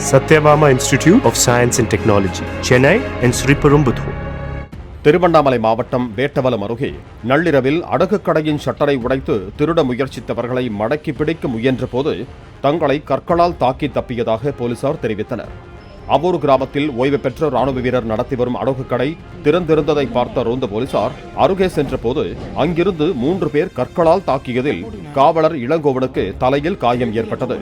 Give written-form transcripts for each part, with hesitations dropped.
Satyabama Institute of Science and Technology, Chennai and Sriperumbudur. Tiruvannamalai மாவட்டம் வேட்டவலம் அருகே நள்ளிரவில் அடகுக் கடையின் ஷட்டரை உடைத்து திருட முயற்சித்தவர்களை மடக்கி பிடிக்க முயன்றபோது தங்களை கற்களால் தாக்கி தப்பியதாக போலீசார் தெரிவித்தனர். அவ்வூர் கிராமத்தில் ஓய்வு பெற்ற ராணுவ வீரர் நடத்தி வரும் அடகுக் கடை திறந்திருந்ததை பார்த்த ரோந்து போலீசார் அருகே சென்றபோது அங்கிருந்து 3 பேர் கற்களால் தாக்கியதில் காவலர் இளங்கோவனுக்கு தலையில் காயம் ஏற்பட்டது.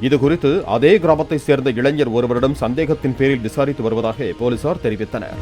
இதுகுறித்து அதே கிராமத்தை சேர்ந்த இளைஞர் ஒருவரிடம் சந்தேகத்தின் பேரில் விசாரித்து வருவதாக போலீசார் தெரிவித்தனர்.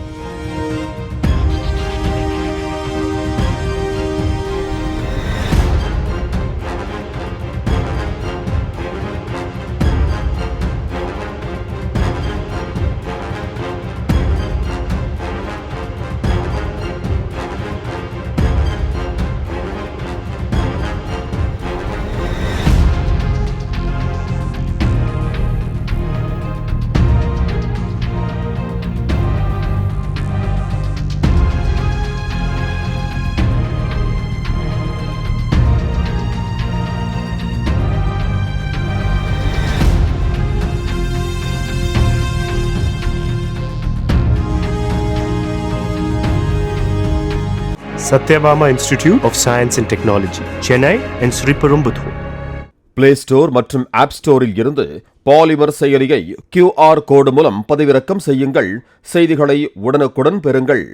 Satyabama Institute of Science and Technology, Chennai and Sriperumbudur. Play store மற்றும் ஆப் ஸ்டோரில் இருந்து பாலிமர் செயலியை QR கோடு மூலம் பதிவிறக்கம் செய்யுங்கள். செய்திகளை உடனுக்குடன் பெறுங்கள்.